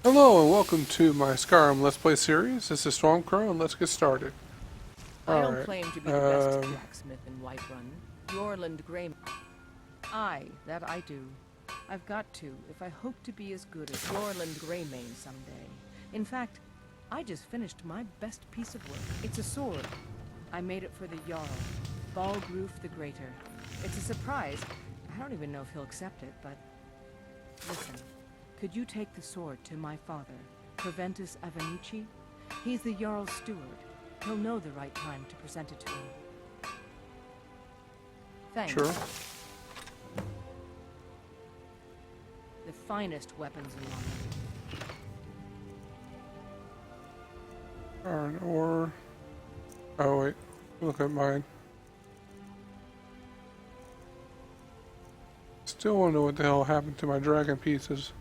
Hello and welcome to my Skyrim Let's Play series. This is Stormcrow and let's get started. I don't Alright, claim to be the best blacksmith in Whiterun. Yorland Grey. Aye, that I do. I've got to, if I hope to be as good as Yorland Greymane someday. In fact, I just finished my best piece of work. It's a sword. I made it for the Jarl, Balgroof the Greater. It's a surprise. I don't even know if he'll accept it, but... Listen, could you take the sword to my father, Proventus Avenici? He's the Jarl's steward. He'll know the right time to present it to him. Thanks. sure. The finest weapons in London. Iron ore. Oh wait, look at mine. Still wonder what the hell happened to my dragon pieces.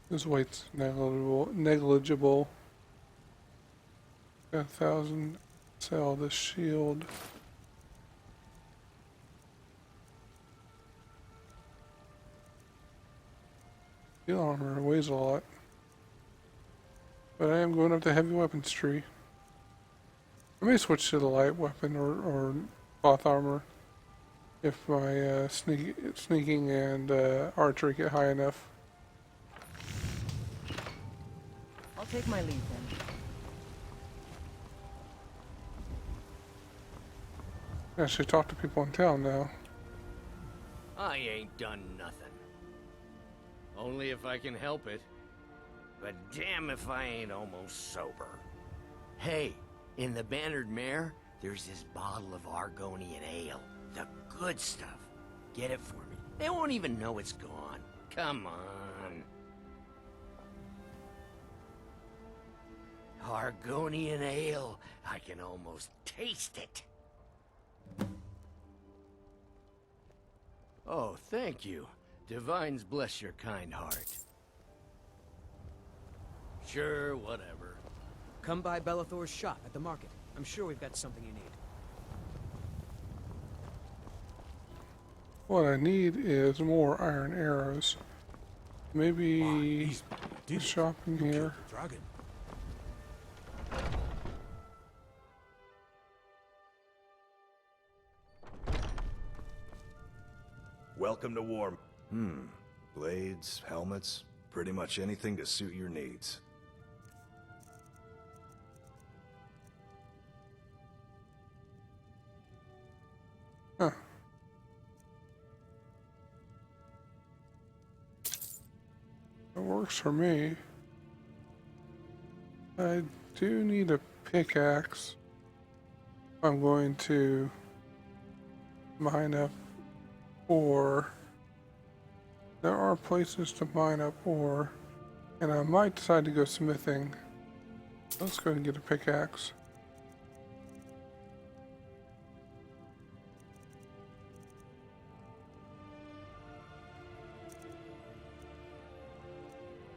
This weight's negligible. Got 1,000. Sell this shield. Steel armor weighs a lot. But I am going up the heavy weapons tree. I may switch to the light weapon or cloth armor if my sneaking and archery get high enough. I'll take my leave then. I should talk to people in town now. I ain't done nothing. Only if I can help it. But damn if I ain't almost sober. Hey, in the Bannered Mare, there's this bottle of Argonian ale. The good stuff. Get it for me. They won't even know it's gone. Come on. Argonian ale. I can almost taste it. Oh, thank you. Divines bless your kind heart. Sure, whatever. Come by Bellathor's shop at the market. I'm sure we've got something you need. What I need is more iron arrows. Maybe the shop in here. Dragon. Welcome to War. Blades, helmets, pretty much anything to suit your needs. Huh. It works for me. I do need a pickaxe. I'm going to mine up ore. There are places to mine up ore, and I might decide to go smithing. Let's go and get a pickaxe.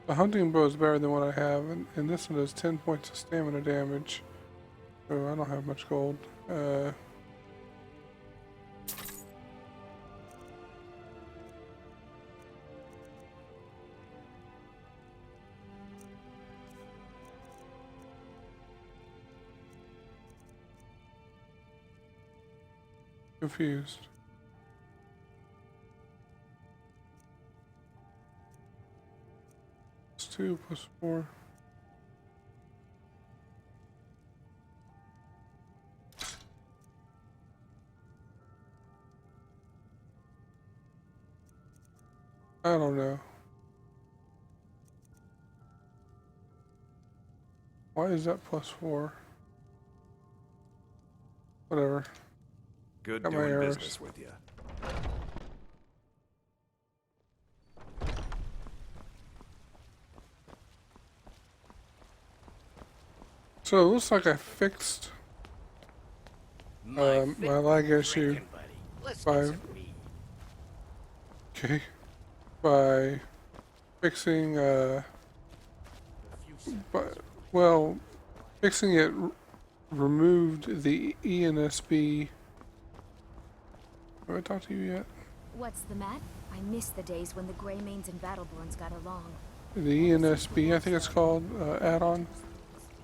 The hunting bow is better than what I have, and this one does 10 points of stamina damage. So I don't have much gold. Confused. It's 2 plus 4. I don't know. Why is that plus 4? Whatever. Good Got my doing arrows. business with you. So it looks like I fixed my lag issue Drinking buddy. Let's by get some meat. okay by fixing but well fixing it removed the ENSB. Have I talked to you yet? What's the matter? I miss the days when the Greymanes and Battleborns got along. The ENSB, I think it's called, add-on.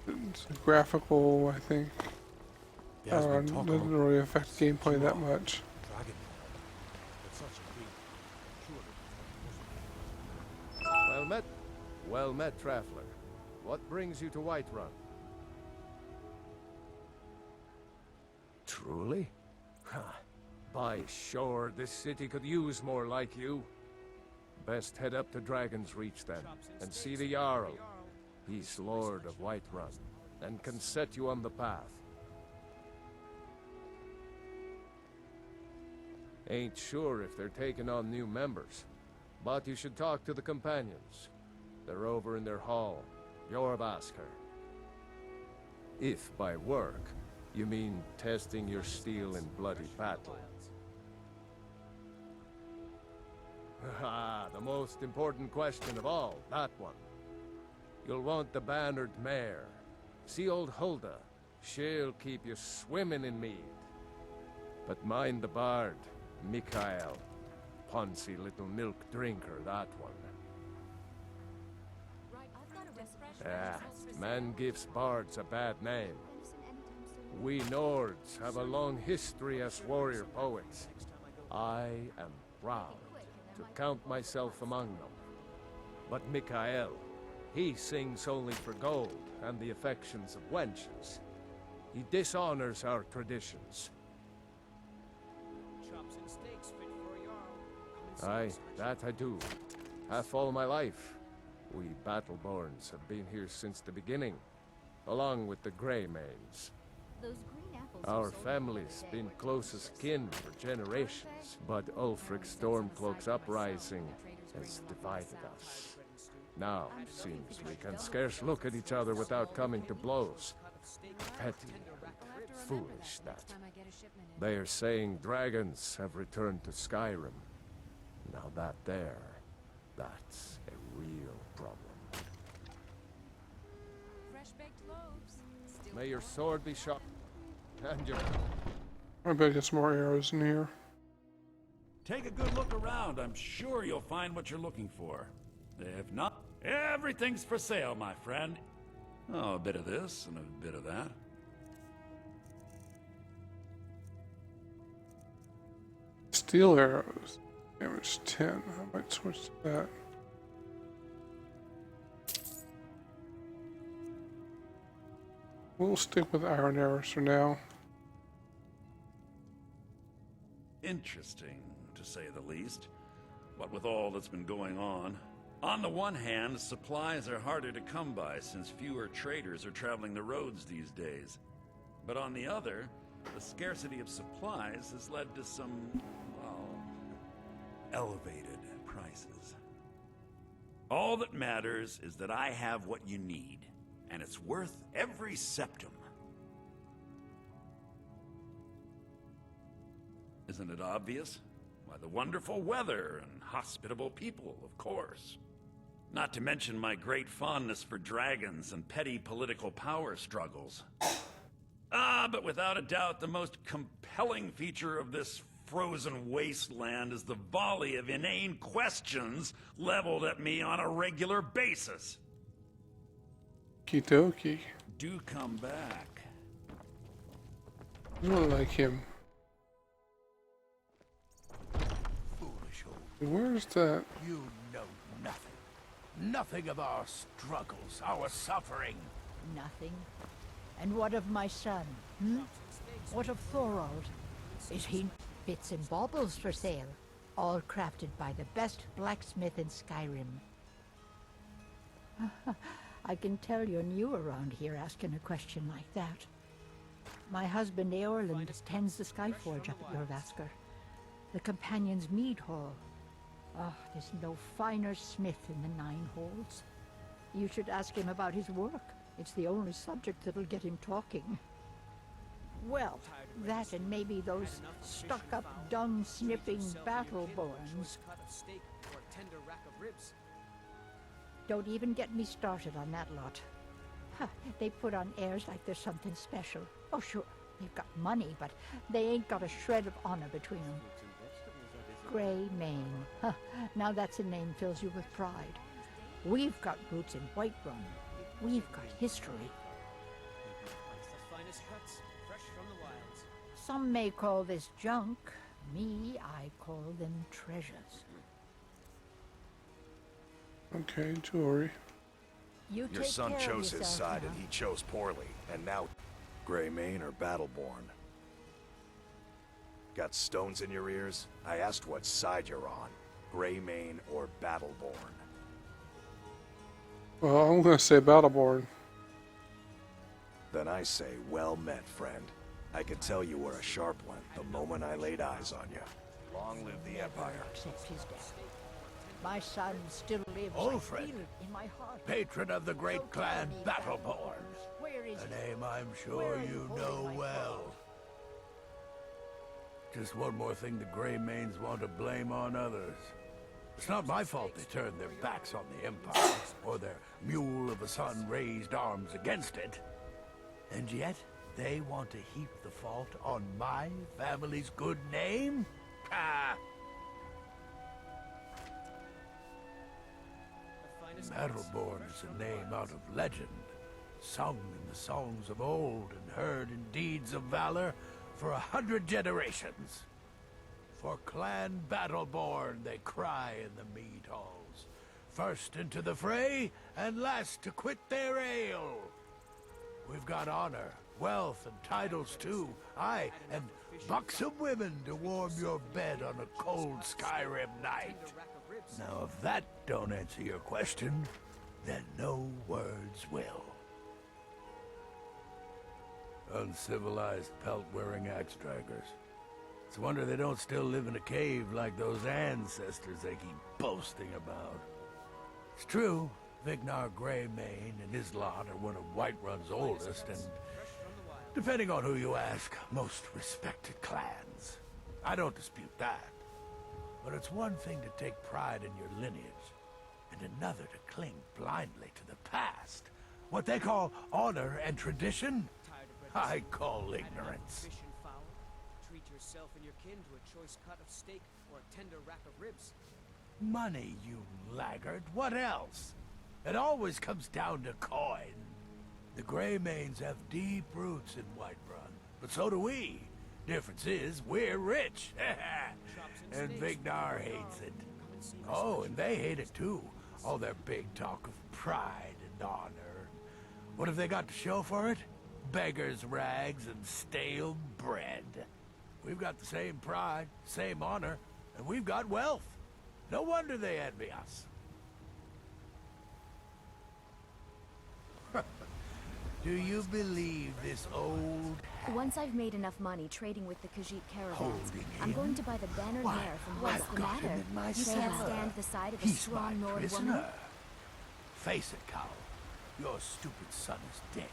It's graphical, I think. Doesn't really affect gameplay that much. Well met, traveler. What brings you to Whiterun? Truly? By shore, this city could use more like you. Best head up to Dragon's Reach then, and see the Jarl. He's Lord of Whiterun, and can set you on the path. Ain't sure if they're taking on new members, but you should talk to the companions. They're over in their hall, Jorvaskr. If by work, you mean testing your steel in bloody battle. Ah, the most important question of all, that one. You'll want the bannered mare. See old Hulda. She'll keep you swimming in mead. But mind the bard, Mikael. Poncy little milk drinker, that one. Ah, man gives bards a bad name. We Nords have a long history as warrior poets. I am proud to count myself among them. But Mikael, he sings only for gold and the affections of wenches. He dishonors our traditions. Aye, that I do. Half all my life. We Battleborns have been here since the beginning, along with the Greymanes. Our family's been close as kin for generations, but Ulfric Stormcloak's uprising has divided us. Now, seems we can scarce look at each other without coming to blows. Petty and foolish, that. They are saying dragons have returned to Skyrim. Now that's a real problem. May your sword be sharp, and your... I bet get some more arrows in here. Take a good look around. I'm sure you'll find what you're looking for. If not, everything's for sale, my friend. Oh, a bit of this and a bit of that. Steel arrows. Damage 10. I might switch to that. We'll stick with iron arrows for now. Interesting, to say the least. What with all that's been going on. On the one hand, supplies are harder to come by since fewer traders are traveling the roads these days. But on the other, the scarcity of supplies has led to some, well, elevated prices. All that matters is that I have what you need, and it's worth every septum. Isn't it obvious? Why, the wonderful weather and hospitable people, of course. Not to mention my great fondness for dragons and petty political power struggles. But without a doubt, the most compelling feature of this frozen wasteland is the volley of inane questions leveled at me on a regular basis. Okie Do come back. I don't like him. Foolish old. Where's that? You know nothing. Nothing of our struggles, our suffering. Nothing. And what of my son? What of Thorald? Is he bits and baubles for sale? All crafted by the best blacksmith in Skyrim. I can tell you're new around here asking a question like that. My husband Eorlund tends the Skyforge up at Jorvaskr. The Companion's Mead Hall. Oh, there's no finer smith in the Nine Holds. You should ask him about his work. It's the only subject that'll get him talking. Well, that and maybe those stuck-up, dung-sniffing Battleborns. Don't even get me started on that lot. Huh, they put on airs like there's something special. Oh, sure, they've got money, but they ain't got a shred of honor between them. Greymane. Huh, now that's a name fills you with pride. We've got roots in Whiterun. We've got history. The finest cuts, fresh from the wilds. Some may call this junk. Me, I call them treasures. Okay, jewelry. You Your take son care of chose his yourself side now. and he chose poorly. And now, Greymane or Battleborn? Got stones in your ears? I asked what side you're on. Greymane or Battleborn? Well, I'm gonna say Battleborn. Then I say, well met, friend. I could tell you were a sharp one the moment I laid eyes on you. Long live the Empire. Accept his death. My son still lives. I Ulfred, feel it in my heart. patron of the great So clan tell me, Battleborn. Where is A he? name I'm Where sure are you holding know my well. clothes? Just one more thing the Greymanes want to blame on others. It's not my fault they turned their backs on the Empire, or their mule of a son raised arms against it. And yet, they want to heap the fault on my family's good name? Ah! Battleborn is a name out of legend, sung in the songs of old and heard in deeds of valor for 100 generations. For Clan Battleborn they cry in the mead halls, first into the fray and last to quit their ale. We've got honor, wealth, and titles too. Aye, and buxom women to warm your bed on a cold Skyrim night. Now, if that don't answer your question, then no words will. Uncivilized pelt-wearing axe-draggers. It's a wonder they don't still live in a cave like those ancestors they keep boasting about. It's true, Vignar Greymane and his lot are one of Whiterun's oldest and, depending on who you ask, most respected clans. I don't dispute that. But it's one thing to take pride in your lineage, and another to cling blindly to the past. What they call honor and tradition, I call ignorance. Fish and fowl. Treat yourself and your kin to a choice cut of steak or a tender rack of ribs. Money, you laggard. What else? It always comes down to coin. The Greymanes have deep roots in Whiterun, but so do we. Difference is, we're rich. And Vignar hates it. Oh, and they hate it too. All their big talk of pride and honor. What have they got to show for it? Beggars' rags and stale bread. We've got the same pride, same honor, and we've got wealth. No wonder they envy us. Do you believe this old Once I've made enough money trading with the Khajiit caravans, Holding I'm him? going to buy the bannered Why, mare from I've What's the got him Matter? in my You can't cellar. stand the sight of a He's strong my Nord prisoner. woman? Face it, Cowl. Your stupid son is dead.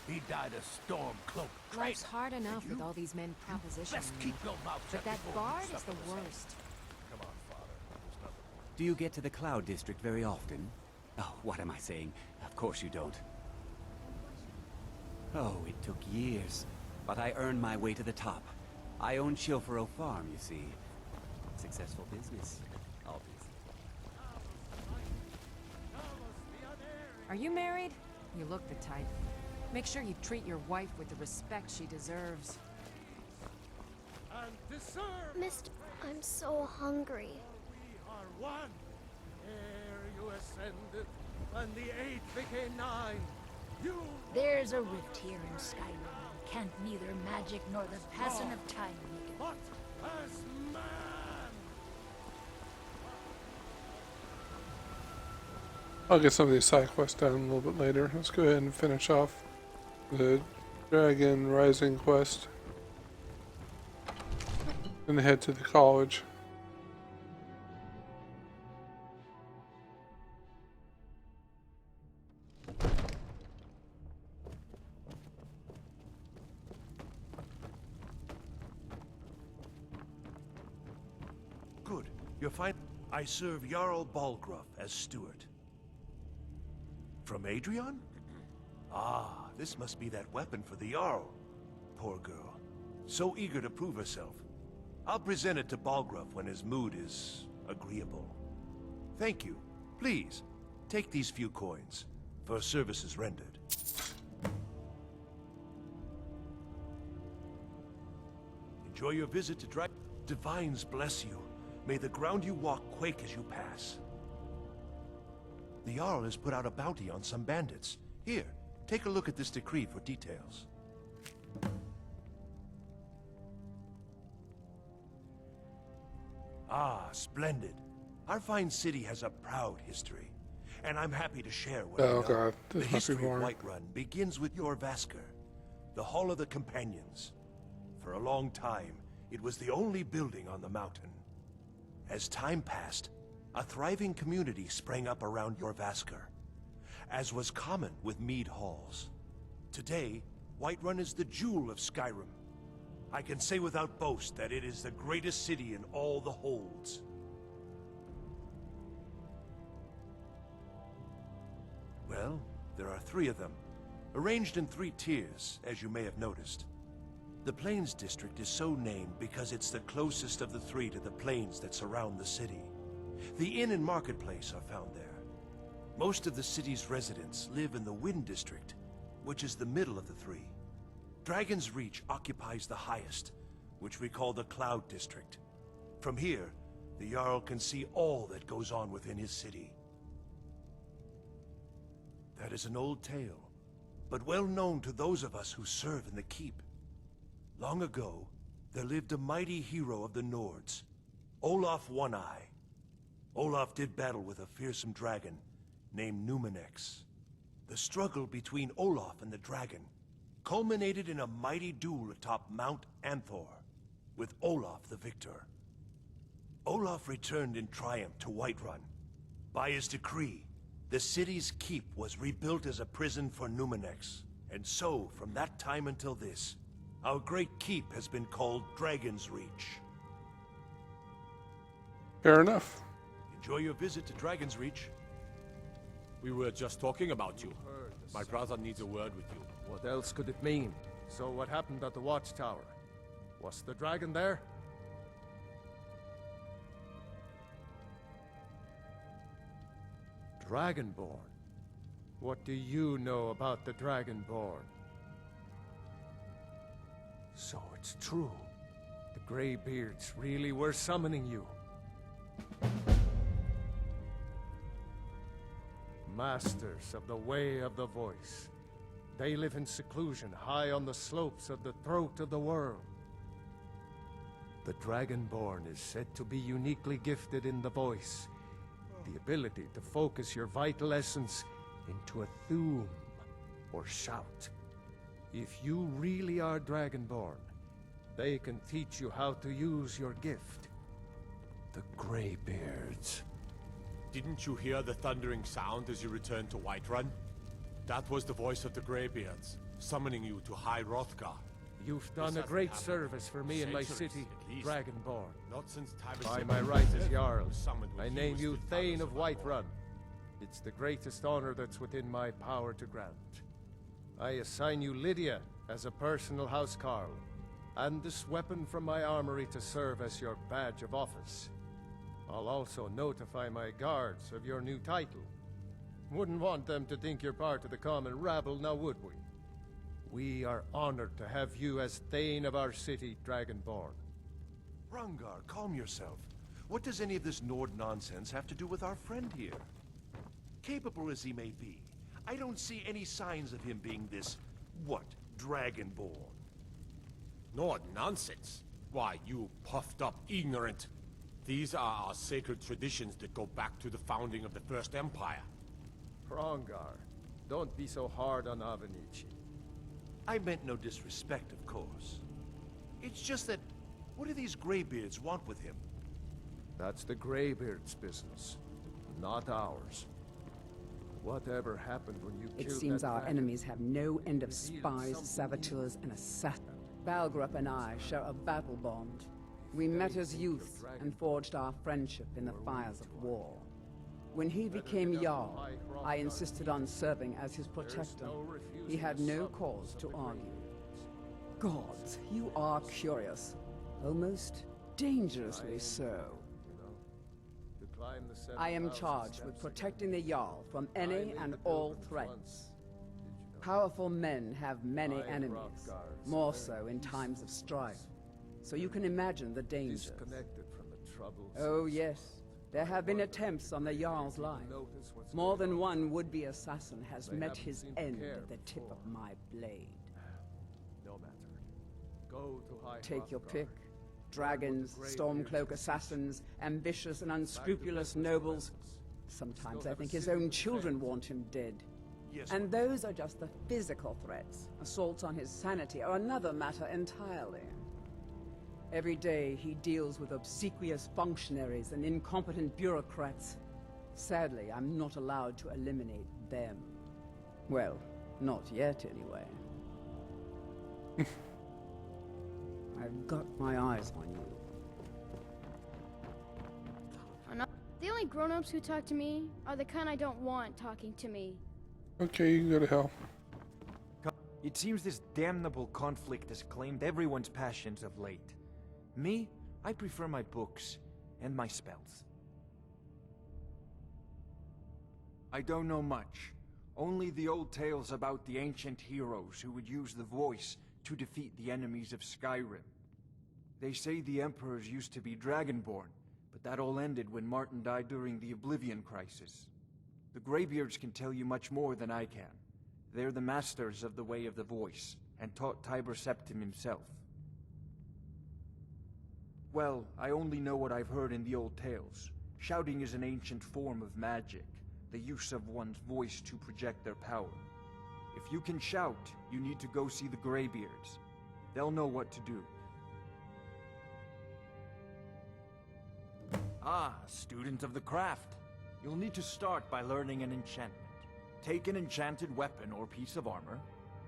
He died a storm-cloaked traitor. Life's hard enough And with you all these men propositioning best me. keep your mouth But shut that before you bard is suffer the the same. worst. Come on, Father. There's nothing. Do you get to the Cloud District very often? Oh, what am I saying? Of course you don't. Oh, it took years. But I earned my way to the top. I own Shilfaro Farm, you see. Successful business, obviously. Are you married? You look the type. Make sure you treat your wife with the respect she deserves. Mister, I'm so hungry. We are one. Ere you ascended, and the 8 became 9. You There's a rift here in Skyrim. Can't neither magic nor the passing of time make it. but as man. I'll get some of these side quests done a little bit later. Let's go ahead and finish off the Dragon Rising quest. And head to the college. Good. You're fine. I serve Jarl Balgruff as steward. From Adrian? Ah, this must be that weapon for the Jarl. Poor girl. So eager to prove herself. I'll present it to Balgruuf when his mood is agreeable. Thank you. Please, take these few coins for services rendered. Enjoy your visit to Divines bless you. May the ground you walk quake as you pass. The Jarl has put out a bounty on some bandits. Here, take a look at this decree for details. Ah, splendid. Our fine city has a proud history, and I'm happy to share what I know. God, the this must be history of boring. Whiterun begins with your Vasker, the Hall of the Companions. For a long time, it was the only building on the mountain. As time passed, a thriving community sprang up around your Vasker, as was common with mead halls. Today, Whiterun is the jewel of Skyrim. I can say without boast that it is the greatest city in all the holds. Well, there are 3 of them, arranged in 3 tiers, as you may have noticed. The Plains District is so named because it's the closest of the 3 to the plains that surround the city. The inn and marketplace are found there. Most of the city's residents live in the Wind District, which is the middle of the 3. Dragon's Reach occupies the highest, which we call the Cloud District. From here, the Jarl can see all that goes on within his city. That is an old tale, but well known to those of us who serve in the keep. Long ago, there lived a mighty hero of the Nords, Olaf One-Eye. Olaf did battle with a fearsome dragon named Numenex. The struggle between Olaf and the dragon culminated in a mighty duel atop Mount Anthor, with Olaf the victor. Olaf returned in triumph to Whiterun. By his decree, the city's keep was rebuilt as a prison for Numenex. And so, from that time until this, our great keep has been called Dragon's Reach. Fair enough. Enjoy your visit to Dragon's Reach. We were just talking about you. My brother needs a word with you. What else could it mean? So what happened at the watchtower? Was the dragon there? Dragonborn? What do you know about the Dragonborn? So it's true. The Greybeards really were summoning you. Masters of the Way of the Voice. They live in seclusion high on the slopes of the throat of the world. The Dragonborn is said to be uniquely gifted in the voice, the ability to focus your vital essence into a thume or shout. If you really are Dragonborn, they can teach you how to use your gift. The Greybeards. Didn't you hear the thundering sound as you returned to Whiterun? That was the voice of the Greybeards, summoning you to High Hrothgar. You've done a great service for me and my city, Dragonborn. Not since time By my right as Jarl, I name you Thane of Whiterun. It's the greatest honor that's within my power to grant. I assign you Lydia as a personal housecarl, and this weapon from my armory to serve as your badge of office. I'll also notify my guards of your new title. Wouldn't want them to think you're part of the common rabble, now would we? We are honored to have you as Thane of our city, Dragonborn. Hrongar, calm yourself. What does any of this Nord nonsense have to do with our friend here? Capable as he may be, I don't see any signs of him being this, Dragonborn. Nord nonsense? Why, you puffed up ignorant. These are our sacred traditions that go back to the founding of the First Empire. Hrongar, don't be so hard on Avenici. I meant no disrespect, of course. It's just that, what do these Greybeards want with him? That's the Greybeards' business, not ours. Whatever happened when you It killed seems that our dragon? enemies have no end of spies, saboteurs, and assassins. Balgruuf and I share a battle bond. We met as youth and forged our friendship in the fires of war. When he became Jarl, I insisted on serving as his protector. He had no cause to argue. Gods, you are curious. Almost Dangerously so. I am charged with protecting the Jarl from any and all threats. Powerful men have many enemies, more so in times of strife. So you can imagine the dangers. Oh yes, there have been attempts on the Jarl's life. More than one would-be assassin has met his end at the tip of my blade. No matter. Go to Take your pick. Dragons, Stormcloak assassins, ambitious and unscrupulous nobles. Sometimes I think his own children want him dead. And those are just the physical threats. Assaults on his sanity are another matter entirely. Every day he deals with obsequious functionaries and incompetent bureaucrats. Sadly, I'm not allowed to eliminate them. Well, not yet anyway. I've got my eyes on you. The only grown-ups who talk to me are the kind I don't want talking to me. Okay, you can go to hell. It seems this damnable conflict has claimed everyone's passions of late. Me, I prefer my books and my spells. I don't know much. Only the old tales about the ancient heroes who would use the voice to defeat the enemies of Skyrim. They say the emperors used to be dragonborn, but that all ended when Martin died during the Oblivion Crisis. The Greybeards can tell you much more than I can. They're the masters of the Way of the Voice, and taught Tiber Septim himself. Well, I only know what I've heard in the old tales. Shouting is an ancient form of magic, the use of one's voice to project their power. If you can shout, you need to go see the Greybeards. They'll know what to do. Ah, student of the craft. You'll need to start by learning an enchantment. Take an enchanted weapon or piece of armor,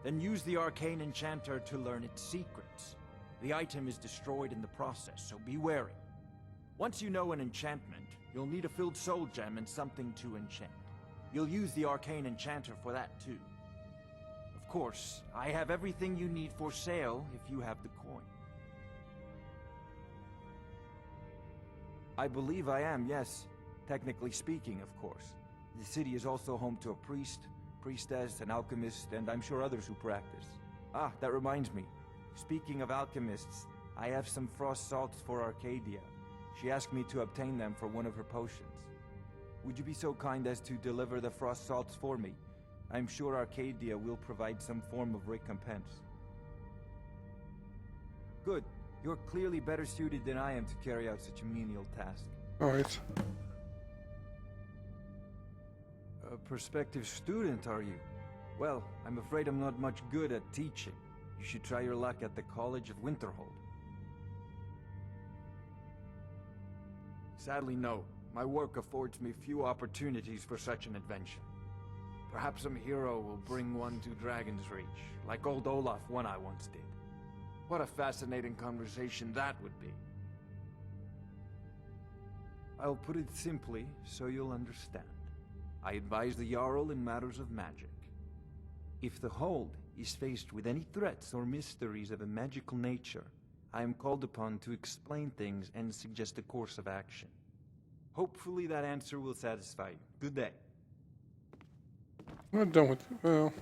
then use the arcane enchanter to learn its secrets. The item is destroyed in the process, so be wary. Once you know an enchantment, you'll need a filled soul gem and something to enchant. You'll use the arcane enchanter for that too. Of course, I have everything you need for sale if you have the coin. I believe I am, yes. Technically speaking, of course. The city is also home to a priest, priestess, an alchemist, and I'm sure others who practice. Ah, that reminds me. Speaking of alchemists, I have some frost salts for Arcadia. She asked me to obtain them for one of her potions. Would you be so kind as to deliver the frost salts for me? I'm sure Arcadia will provide some form of recompense. Good. You're clearly better suited than I am to carry out such a menial task. Alright. A prospective student, are you? Well, I'm afraid I'm not much good at teaching. You should try your luck at the College of Winterhold. Sadly, no. My work affords me few opportunities for such an adventure. Perhaps some hero will bring one to Dragon's Reach, like old Olaf One Eye once did. What a fascinating conversation that would be. I'll put it simply so you'll understand. I advise the Jarl in matters of magic. If the Hold is faced with any threats or mysteries of a magical nature, I am called upon to explain things and suggest a course of action. Hopefully that answer will satisfy you. Good day. I'm not done with it. Well...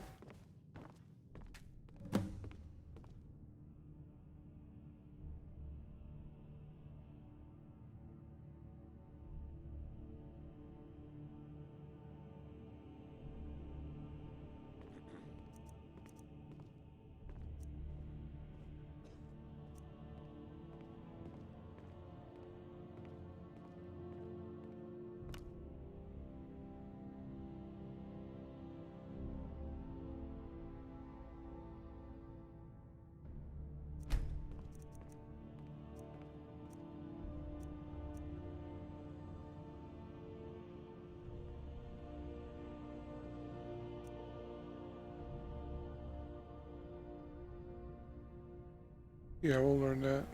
Yeah, we'll learn that.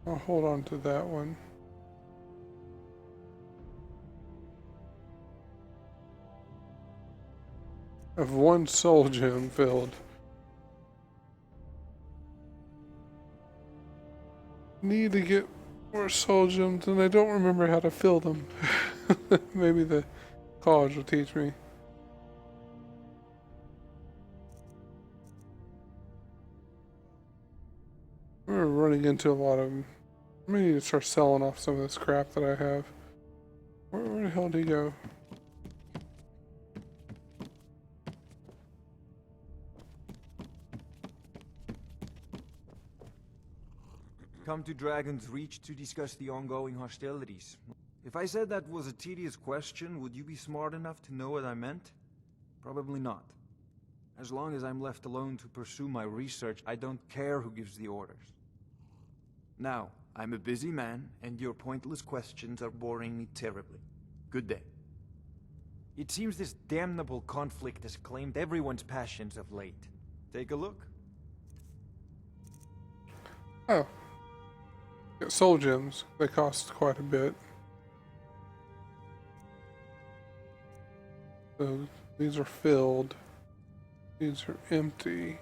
I'll hold on to that one. I have one soul gem filled. Need to get more soul gems, and I don't remember how to fill them. Maybe the college will teach me. We're running into a lot of them. I may need to start selling off some of this crap that I have. Where the hell did he go? Come to Dragon's Reach to discuss the ongoing hostilities. If I said that was a tedious question, would you be smart enough to know what I meant? Probably not. As long as I'm left alone to pursue my research, I don't care who gives the orders. Now, I'm a busy man, and your pointless questions are boring me terribly. Good day. It seems this damnable conflict has claimed everyone's passions of late. Take a look. Oh. Got soul gems. They cost quite a bit. So these are filled. These are empty.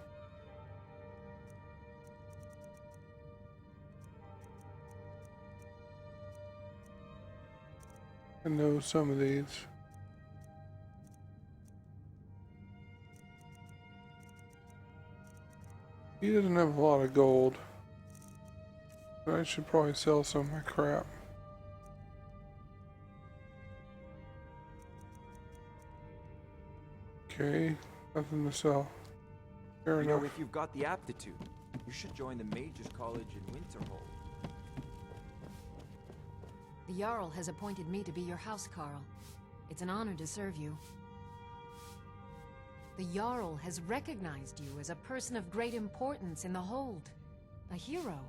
I know some of these. He doesn't have a lot of gold. I should probably sell some of my crap. Okay, nothing to sell. Fair You enough. know, if you've got the aptitude, you should join the Mages College in Winterhold. The Jarl has appointed me to be your house Carl. It's an honor to serve you. The Jarl has recognized you as a person of great importance in the Hold. A hero.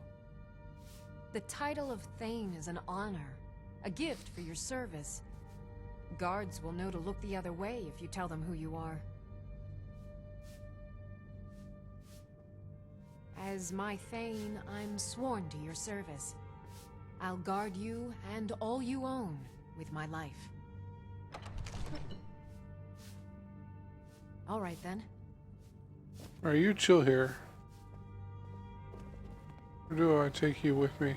The title of Thane is an honor. A gift for your service. Guards will know to look the other way if you tell them who you are. As my Thane, I'm sworn to your service. I'll guard you and all you own with my life. All right then. Alright, you chill here. Or do I take you with me?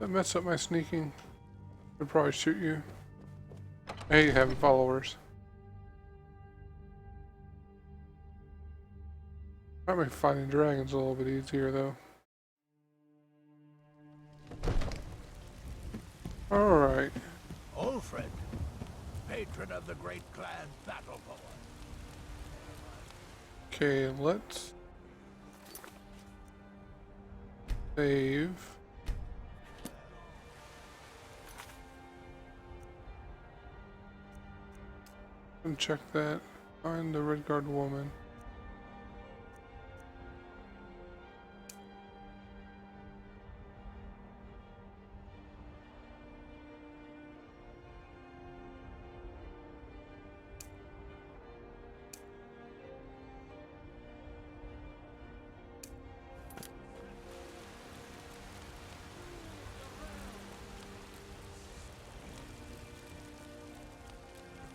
That mess up my sneaking. I'd probably shoot you. I hate having followers. Might make fighting dragons a little bit easier though. Alright. Ulfred, patron of the great clan Battleborn. Okay, let's save. And check that. Find the Redguard woman.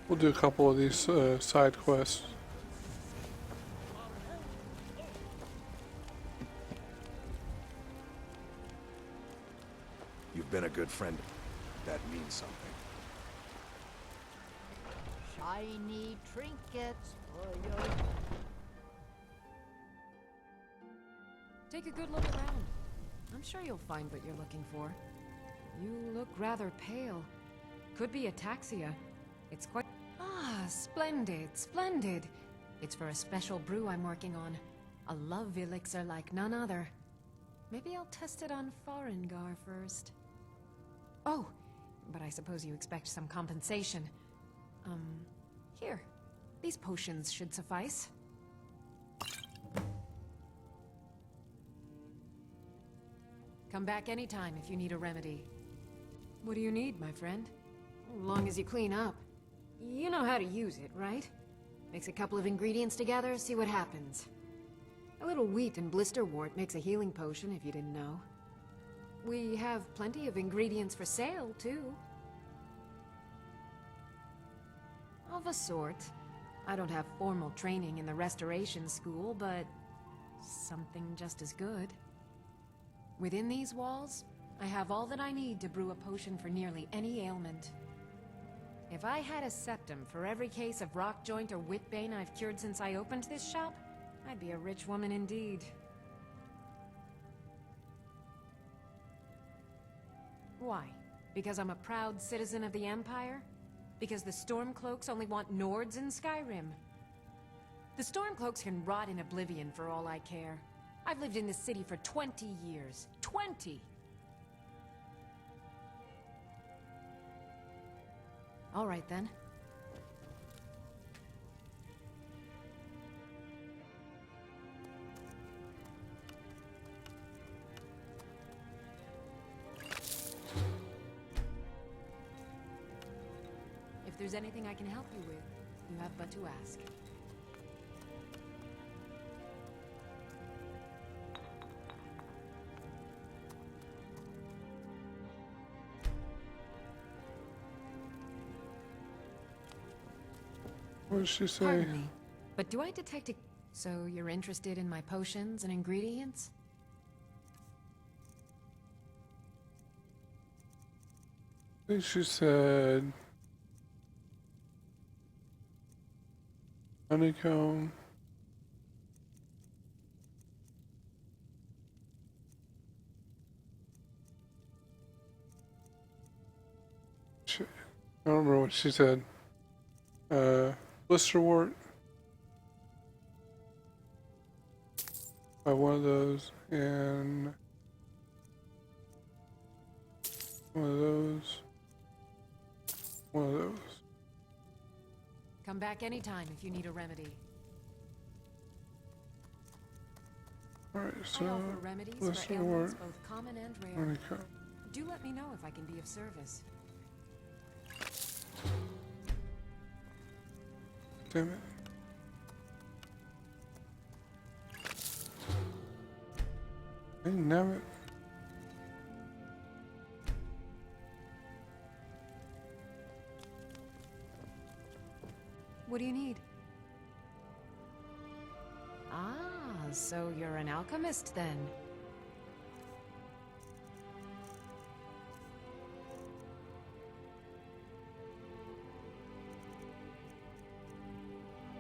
We'll do a couple of these side quests. You've been a good friend. That means something. Shiny trinkets for your... Take a good look around. I'm sure you'll find what you're looking for. You look rather pale. Could be ataxia. It's quite... Ah, splendid, splendid. It's for a special brew I'm working on. A love elixir like none other. Maybe I'll test it on Farengar first. Oh, but I suppose you expect some compensation. Here. These potions should suffice. Come back anytime if you need a remedy. What do you need, my friend? As long as you clean up. You know how to use it, right? Mix a couple of ingredients together, see what happens. A little wheat and blisterwort makes a healing potion, if you didn't know. We have plenty of ingredients for sale, too. Of a sort. I don't have formal training in the restoration school, but something just as good. Within these walls, I have all that I need to brew a potion for nearly any ailment. If I had a septum for every case of rock joint or whitbane I've cured since I opened this shop, I'd be a rich woman indeed. Why? Because I'm a proud citizen of the Empire? Because the Stormcloaks only want Nords in Skyrim? The Stormcloaks can rot in oblivion for all I care. I've lived in this city for 20 years. 20! All right, then. If there's anything I can help you with, you have but to ask. What did she say? Pardon me, but do I detect a... So you're interested in my potions and ingredients? I think she said honeycomb. I don't remember what she said. Blisterwort. One of those, and one of those. One of those. Come back anytime if you need a remedy. Alright, so I offer remedies for ailments Blisterwort. both common and rare. Honeycomb. Do let me know if I can be of service. Damn it. Damn it. What do you need? Ah, so you're an alchemist then.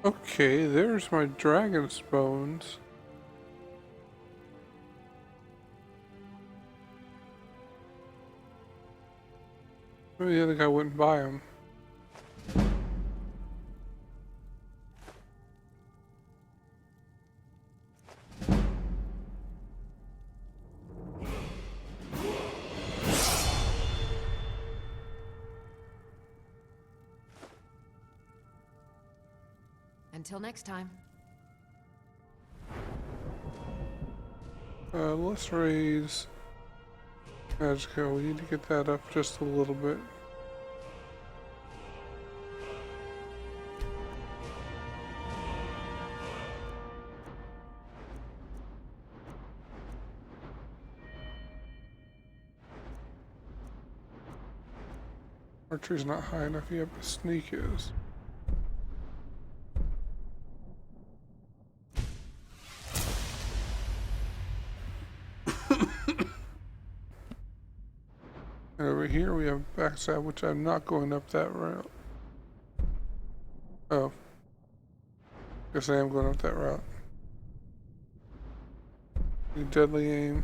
Okay, there's my dragon's bones. Maybe the other guy wouldn't buy them. Until next time. Let's raise Magica. We need to get that up just a little bit. Archery's not high enough yet, but sneak is. And over here we have backside, which I'm not going up that route. Oh. Guess I am going up that route. Deadly aim.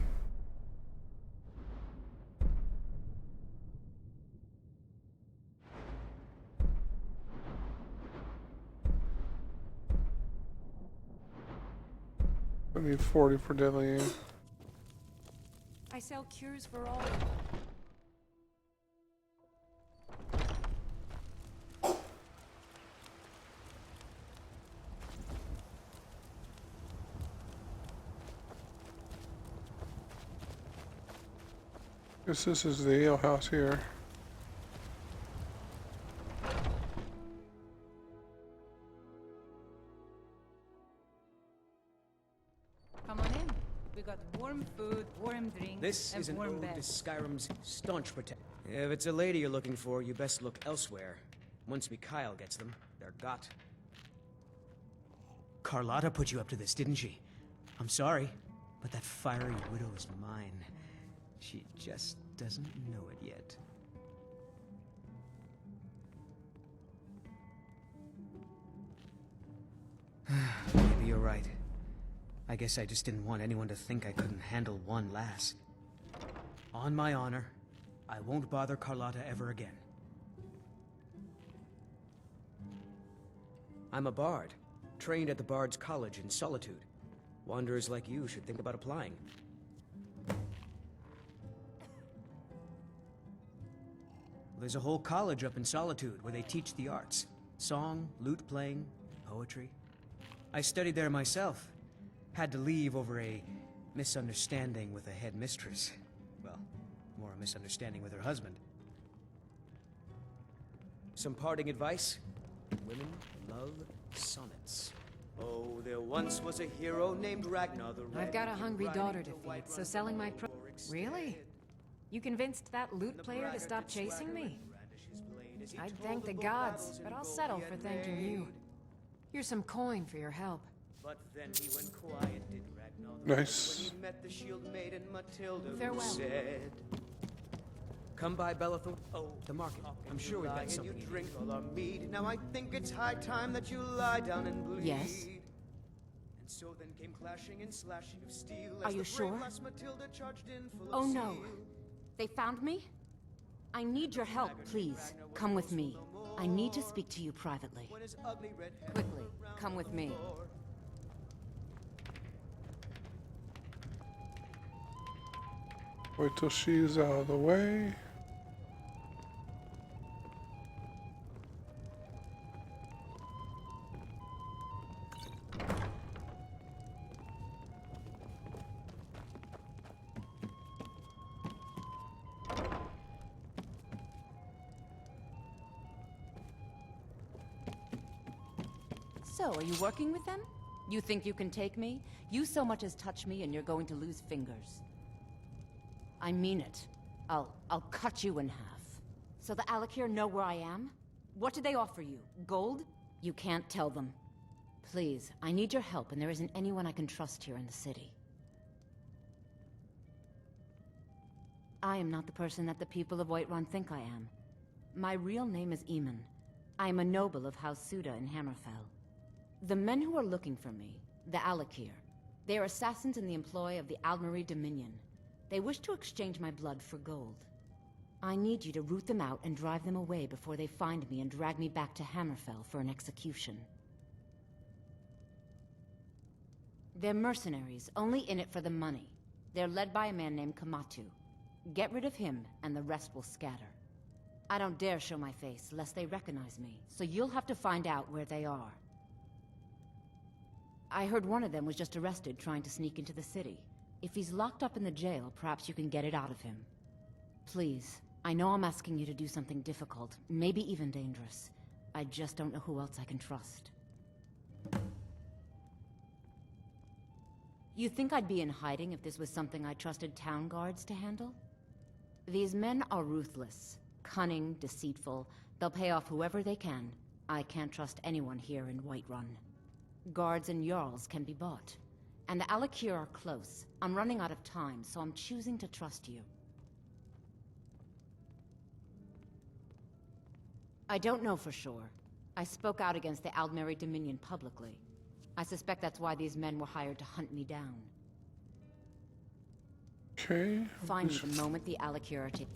I need 40 for deadly aim. I sell cures for all. Guess this is the ale house here. Come on in. We got warm food, warm drink, This and is an warm ode bed. to Skyrim's staunch protect. If it's a lady you're looking for, you best look elsewhere. Once Mikhail gets them, they're got. Carlotta put you up to this, didn't she? I'm sorry, but that fiery widow is mine. She just doesn't know it yet. Maybe you're right. I guess I just didn't want anyone to think I couldn't handle one lass. On my honor, I won't bother Carlotta ever again. I'm a bard, trained at the Bard's College in Solitude. Wanderers like you should think about applying. There's a whole college up in Solitude where they teach the arts. Song, lute playing, poetry. I studied there myself. Had to leave over a misunderstanding with a headmistress. Well, more a misunderstanding with her husband. Some parting advice? Women love sonnets. Oh, there once was a hero named Ragnar the Red. I've got a hungry riding daughter the to feed, Whiterun so selling my pro- Really? You convinced that lute player to stop chasing me? I'd thank the gods, but I'll settle for thanking you. Here's some coin for your help. But then he went quiet, did Ragnar the Nice. Red, when he met the shield maiden Matilda, who Farewell. said, "Come by Belethor, the market. I'm sure we've got something you drink all our mead. Now I think it's high time that you lie down and bleed." Yes? And so then came clashing and slashing of steel Are as you the sure? brave lass Matilda charged in full Oh of no. zeal. They found me? I need your help, please. Come with me. I need to speak to you privately. When his ugly red head Quickly, rolled around come with the me. floor. Wait till she's out of the way. So, are you working with them? You think you can take me? You so much as touch me and you're going to lose fingers. I mean it. I'll cut you in half. So the Alakir know where I am? What did they offer you? Gold? You can't tell them. Please, I need your help and there isn't anyone I can trust here in the city. I am not the person that the people of Whiterun think I am. My real name is Eamon. I am a noble of House Suda in Hammerfell. The men who are looking for me, the Alakir, they are assassins in the employ of the Aldmeri Dominion. They wish to exchange my blood for gold. I need you to root them out and drive them away before they find me and drag me back to Hammerfell for an execution. They're mercenaries, only in it for the money. They're led by a man named Kamatu. Get rid of him, and the rest will scatter. I don't dare show my face, lest they recognize me, so you'll have to find out where they are. I heard one of them was just arrested trying to sneak into the city. If he's locked up in the jail, perhaps you can get it out of him. Please, I know I'm asking you to do something difficult, maybe even dangerous. I just don't know who else I can trust. You think I'd be in hiding if this was something I trusted town guards to handle? These men are ruthless, cunning, deceitful. They'll pay off whoever they can. I can't trust anyone here in Whiterun. Guards and Jarls can be bought. And the Alakir are close. I'm running out of time, so I'm choosing to trust you. I don't know for sure. I spoke out against the Aldmeri Dominion publicly. I suspect that's why these men were hired to hunt me down. Okay. Find me the moment the Alakir are taken.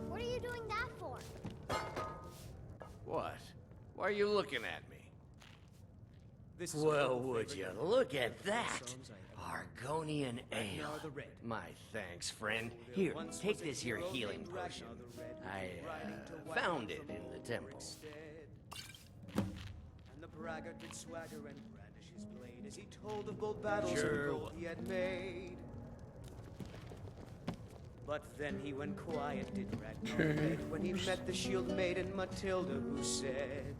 What are you doing that for? What? Why are you looking at me? This is Well, a would favorite you look at of that? songs I Argonian ale. Ragnar the Red. My thanks, friend. Here, take this here healing potion. I found it in the temple. And the braggart did swagger and brandish his blade as he told of bold battles Sure and gold he had made. But then he went quiet, did Ragnar the Red, when he met the shield maiden Matilda, who said,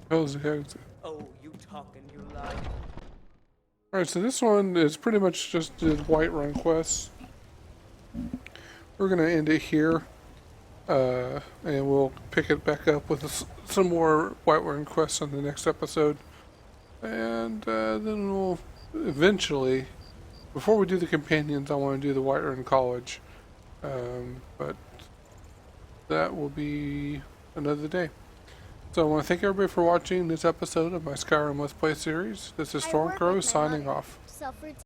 Hell's the exit. Oh, you talk and you lie. Alright, so this one is pretty much just the Whiterun Quests. We're going to end it here. And we'll pick it back up with some more Whiterun Quests on the next episode. And then we'll eventually, before we do the companions, I want to do the Whiterun College. But that will be another day. So I want to thank everybody for watching this episode of my Skyrim Let's Play series. This is Stormcrow signing off.